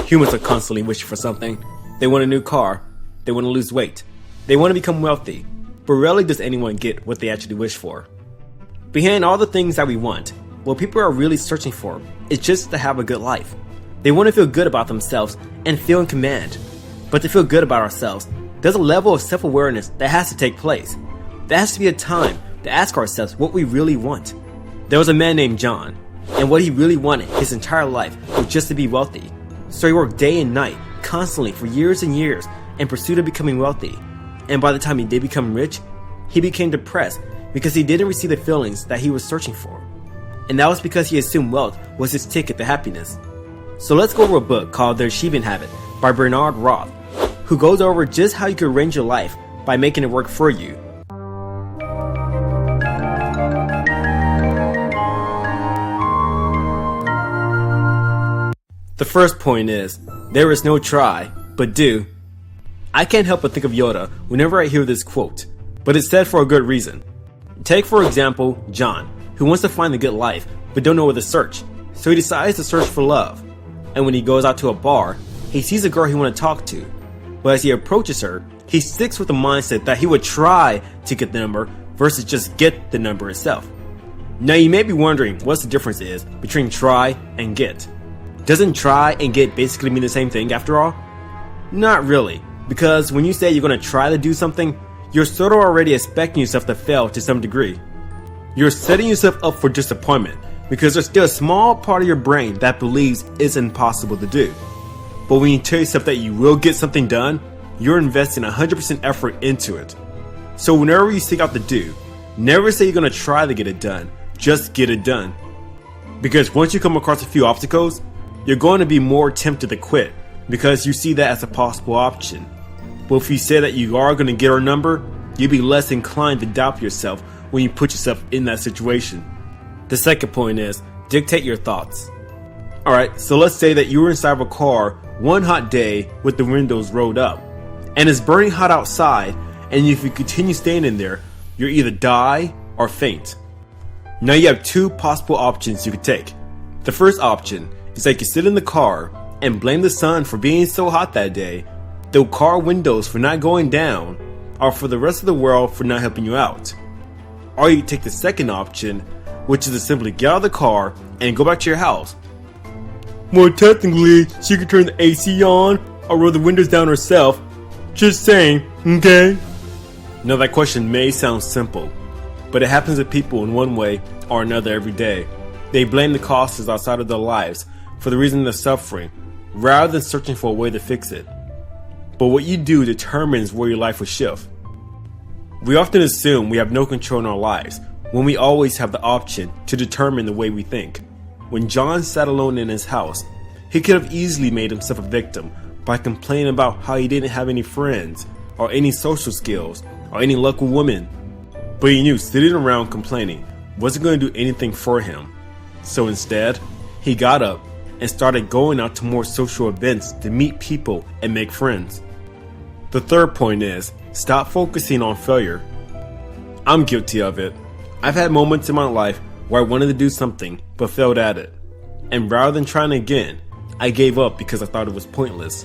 Humans are constantly wishing for something. They want a new car. They want to lose weight. They want to become wealthy. But rarely does anyone get what they actually wish for. Behind all the things that we want, what people are really searching for is just to have a good life. They want to feel good about themselves and feel in command. But to feel good about ourselves, there's a level of self-awareness that has to take place. There has to be a time to ask ourselves what we really want. There was a man named John, and what he really wanted his entire life was just to be wealthy. So he worked day and night, constantly for years and years, in pursuit of becoming wealthy. And by the time he did become rich, he became depressed because he didn't receive the feelings that he was searching for. And that was because he assumed wealth was his ticket to happiness. So let's go over a book called The Achievement Habit by Bernard Roth, who goes over just how you can arrange your life by making it work for you. The first point is, there is no try, but do. I can't help but think of Yoda whenever I hear this quote, but it's said for a good reason. Take for example, John, who wants to find the good life, but don't know where to search, so he decides to search for love. And when he goes out to a bar, he sees a girl he wants to talk to, but as he approaches her, he sticks with the mindset that he would try to get the number versus just get the number itself. Now you may be wondering what the difference is between try and get. Doesn't try and get basically mean the same thing after all? Not really, because when you say you're going to try to do something, you're sort of already expecting yourself to fail to some degree. You're setting yourself up for disappointment because there's still a small part of your brain that believes it's impossible to do. But when you tell yourself that you will get something done, you're investing 100% effort into it. So whenever you seek out to do, never say you're going to try to get it done, just get it done. Because once you come across a few obstacles, you're going to be more tempted to quit because you see that as a possible option. But if you say that you are going to get our number, you'll be less inclined to doubt yourself when you put yourself in that situation. The second point is, dictate your thoughts. Alright, so let's say that you were inside of a car one hot day with the windows rolled up, and it's burning hot outside, and if you continue staying in there, you'll either die or faint. Now you have two possible options you could take. The first option is that you sit in the car and blame the sun for being so hot that day, the car windows for not going down, or for the rest of the world for not helping you out. Or you take the second option, which is to simply get out of the car and go back to your house. Well, technically, she could turn the AC on or roll the windows down herself. Just saying, okay? Now that question may sound simple, but it happens to people in one way or another every day. They blame the causes outside of their lives for the reason they're suffering, rather than searching for a way to fix it. But what you do determines where your life will shift. We often assume we have no control in our lives, when we always have the option to determine the way we think. When John sat alone in his house, he could have easily made himself a victim by complaining about how he didn't have any friends, or any social skills, or any luck with women. But he knew sitting around complaining wasn't going to do anything for him. So instead, he got up and started going out to more social events to meet people and make friends. The third point is, stop focusing on failure. I'm guilty of it. I've had moments in my life where I wanted to do something but failed at it. And rather than trying again, I gave up because I thought it was pointless.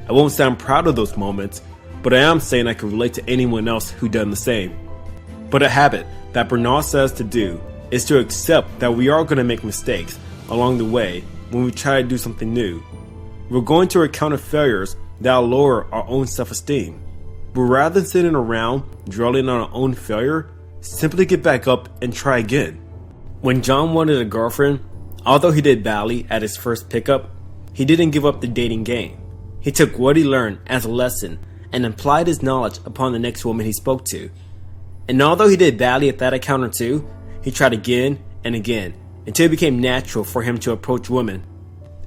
I won't say I'm proud of those moments, but I am saying I can relate to anyone else who done the same. But a habit that Bernard says to do is to accept that we are going to make mistakes along the way when we try to do something new. We're going to encounter failures that will lower our own self-esteem. But rather than sitting around dwelling on our own failure, simply get back up and try again. When John wanted a girlfriend, although he did badly at his first pickup, he didn't give up the dating game. He took what he learned as a lesson and applied his knowledge upon the next woman he spoke to. And although he did badly at that encounter too, he tried again and again until it became natural for him to approach women.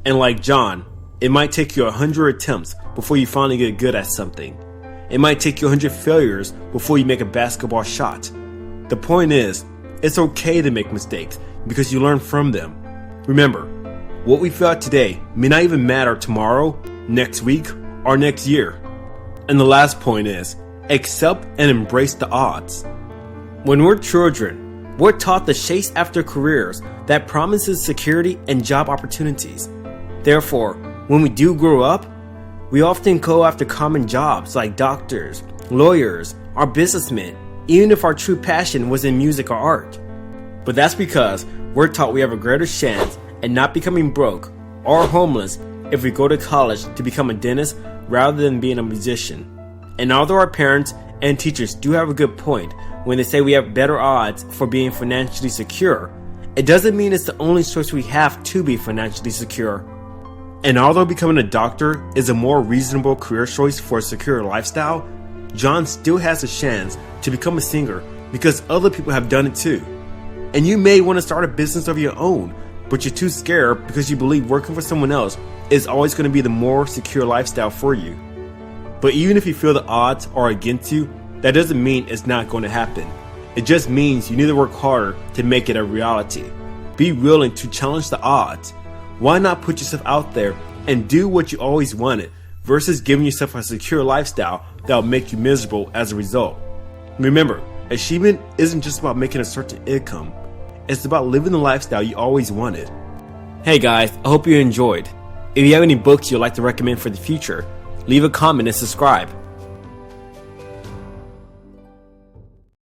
And like John, it might take you 100 attempts before you finally get good at something. It might take you 100 failures before you make a basketball shot. The point is, it's okay to make mistakes because you learn from them. Remember, what we feel today may not even matter tomorrow, next week, or next year. And the last point is, accept and embrace the odds. When we're children, we're taught to chase after careers that promises security and job opportunities. Therefore, When we do grow up, we often go after common jobs like doctors, lawyers, or businessmen, even if our true passion was in music or art. But that's because we're taught we have a greater chance at not becoming broke or homeless if we go to college to become a dentist rather than being a musician. And although our parents and teachers do have a good point when they say we have better odds for being financially secure, it doesn't mean it's the only choice we have to be financially secure. And although becoming a doctor is a more reasonable career choice for a secure lifestyle, John still has a chance to become a singer because other people have done it too. And you may want to start a business of your own, but you're too scared because you believe working for someone else is always going to be the more secure lifestyle for you. But even if you feel the odds are against you, that doesn't mean it's not going to happen. It just means you need to work harder to make it a reality. Be willing to challenge the odds. Why not put yourself out there and do what you always wanted versus giving yourself a secure lifestyle that will make you miserable as a result? Remember, achievement isn't just about making a certain income. It's about living the lifestyle you always wanted. Hey guys, I hope you enjoyed. If you have any books you'd like to recommend for the future, leave a comment and subscribe.